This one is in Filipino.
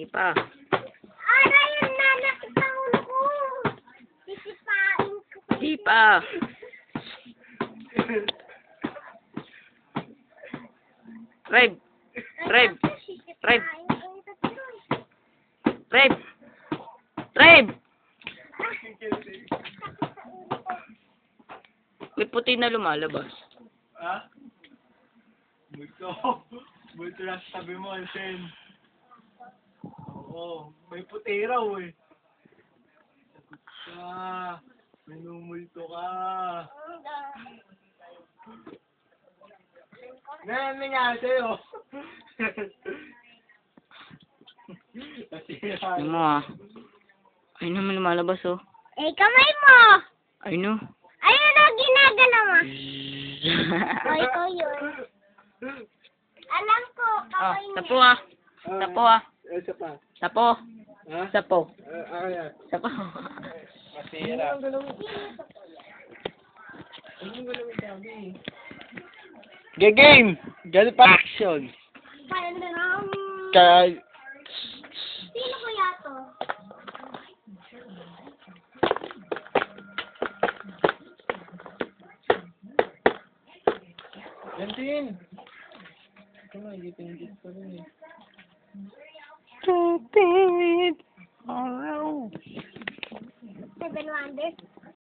Di pa. Aray, yung nanakit ang ulo ko. Sisipain ko. Di pa. Reb. Reb. Reb. Reb. Reb. May puti na lumalabas. Ha? Multo. Multo lang sa tabi mo, Alsen. Oo, may puti raw eh. Sagot ka. Minumulto ka. Ngayon nga sa'yo. Ano mo ah. Ay naman lumalabas oh. Eh, kamay mo. Ay no. Ayun o, ginagalaw mo. O, ikaw yun. Alam ko, Ah, kamay niya. tapo ah. Tapo ah. Isa pa. Tapo. Ha? Tapo. Ako yan. Tapo. Masira. Anong galawin sabi? Game! Ganun pa action! Kaya... Sino kaya to? Yan din! Ito nga, itin-itin pa rin eh. Stupid. Oh no. 7 Wonders.